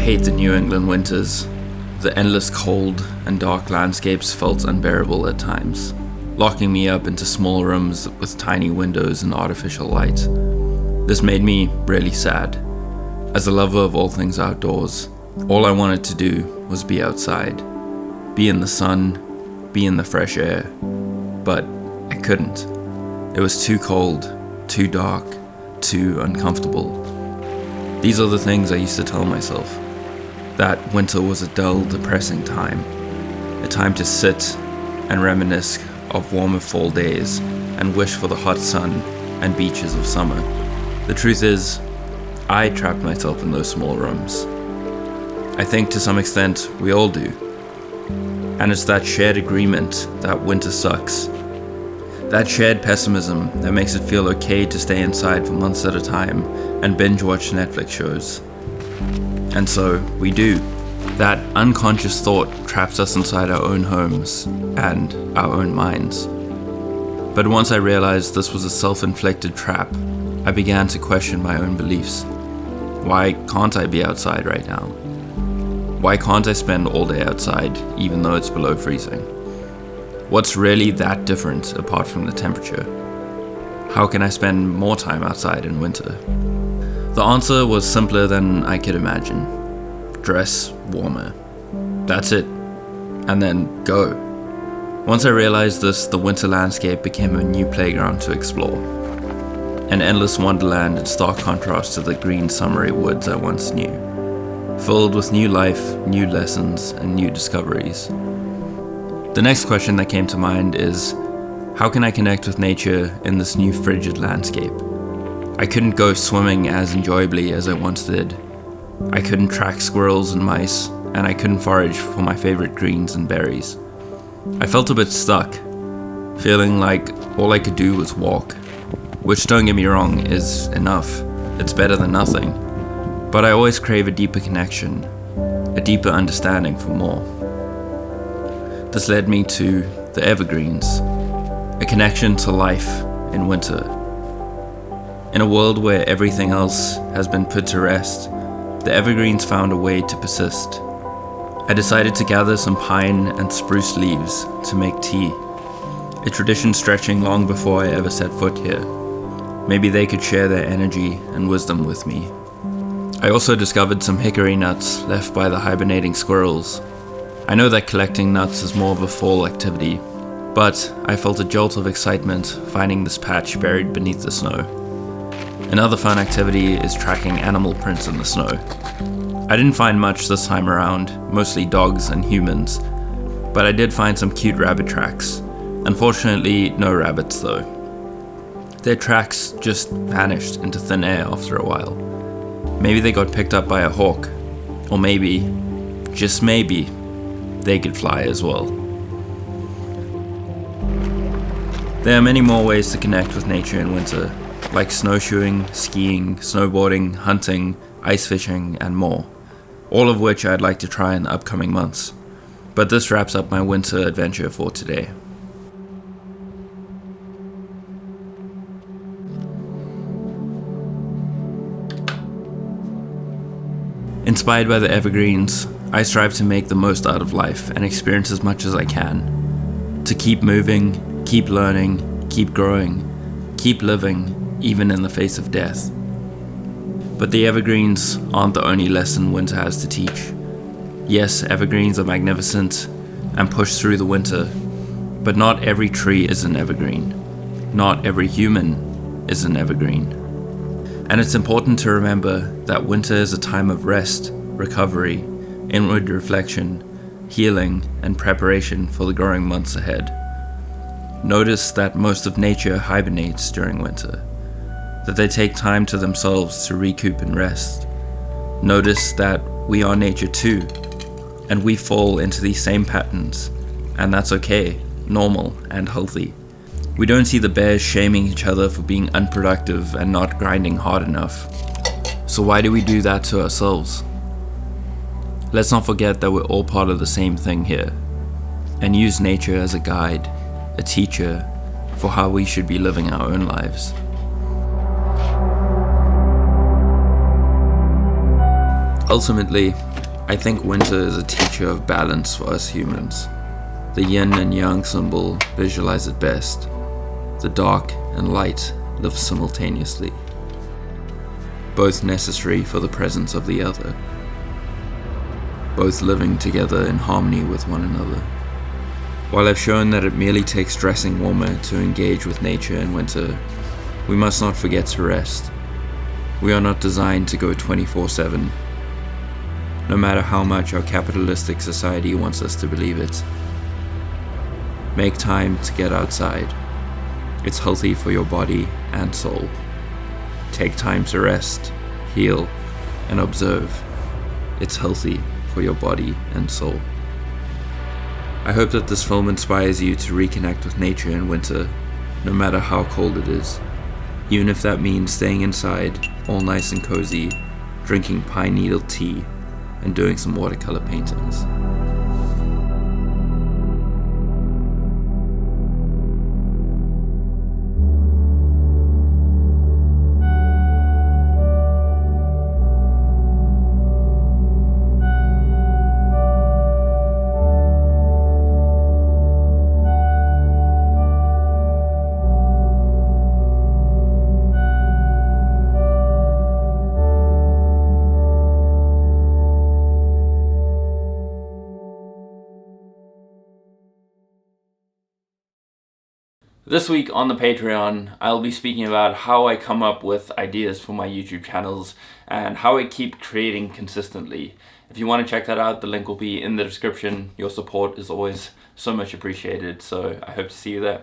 hate the New England winters. The endless cold and dark landscapes felt unbearable at times, locking me up into small rooms with tiny windows and artificial light. This made me really sad. As a lover of all things outdoors, all I wanted to do was be outside, be in the sun, be in the fresh air, but I couldn't. It was too cold, too dark, too uncomfortable. These are the things I used to tell myself. That winter was a dull, depressing time. A time to sit and reminisce of warmer fall days and wish for the hot sun and beaches of summer. The truth is, I trapped myself in those small rooms. I think to some extent we all do. And it's that shared agreement that winter sucks. That shared pessimism that makes it feel okay to stay inside for months at a time and binge watch Netflix shows. And so we do. That unconscious thought traps us inside our own homes and our own minds. But once I realized this was a self-inflicted trap, I began to question my own beliefs. Why can't I be outside right now? Why can't I spend all day outside even though it's below freezing? What's really that different apart from the temperature? How can I spend more time outside in winter? The answer was simpler than I could imagine. Dress warmer. That's it. And then go. Once I realized this, the winter landscape became a new playground to explore. An endless wonderland in stark contrast to the green summery woods I once knew. Filled with new life, new lessons, and new discoveries. The next question that came to mind is, how can I connect with nature in this new frigid landscape? I couldn't go swimming as enjoyably as I once did. I couldn't track squirrels and mice, and I couldn't forage for my favorite greens and berries. I felt a bit stuck, feeling like all I could do was walk, which, don't get me wrong, is enough. It's better than nothing. But I always crave a deeper connection, a deeper understanding for more. This led me to the evergreens, a connection to life in winter. In a world where everything else has been put to rest, the evergreens found a way to persist. I decided to gather some pine and spruce leaves to make tea, a tradition stretching long before I ever set foot here. Maybe they could share their energy and wisdom with me. I also discovered some hickory nuts left by the hibernating squirrels. I know that collecting nuts is more of a fall activity, but I felt a jolt of excitement finding this patch buried beneath the snow. Another fun activity is tracking animal prints in the snow. I didn't find much this time around, mostly dogs and humans, but I did find some cute rabbit tracks. Unfortunately, no rabbits though. Their tracks just vanished into thin air after a while. Maybe they got picked up by a hawk, or maybe, just maybe, they could fly as well. There are many more ways to connect with nature in winter, like snowshoeing, skiing, snowboarding, hunting, ice fishing, and more, all of which I'd like to try in the upcoming months. But this wraps up my winter adventure for today. Inspired by the evergreens, I strive to make the most out of life and experience as much as I can. To keep moving, keep learning, keep growing, keep living, even in the face of death. But the evergreens aren't the only lesson winter has to teach. Yes, evergreens are magnificent and push through the winter, but not every tree is an evergreen. Not every human is an evergreen. And it's important to remember that winter is a time of rest, recovery, inward reflection, healing, and preparation for the growing months ahead. Notice that most of nature hibernates during winter, that they take time to themselves to recoup and rest. Notice that we are nature too, and we fall into these same patterns, and that's okay, normal, and healthy. We don't see the bears shaming each other for being unproductive and not grinding hard enough. So why do we do that to ourselves? Let's not forget that we're all part of the same thing here, and use nature as a guide, a teacher, for how we should be living our own lives. Ultimately, I think winter is a teacher of balance for us humans. The yin and yang symbol visualize it best. The dark and light live simultaneously, both necessary for the presence of the other, both living together in harmony with one another. While I've shown that it merely takes dressing warmer to engage with nature in winter, we must not forget to rest. We are not designed to go 24/7, no matter how much our capitalistic society wants us to believe it. Make time to get outside. It's healthy for your body and soul. Take time to rest, heal, and observe. It's healthy for your body and soul. I hope that this film inspires you to reconnect with nature in winter, no matter how cold it is. Even if that means staying inside, all nice and cozy, drinking pine needle tea, and doing some watercolor paintings. This week on the Patreon, I'll be speaking about how I come up with ideas for my YouTube channels and how I keep creating consistently. If you want to check that out, the link will be in the description. Your support is always so much appreciated, so I hope to see you there.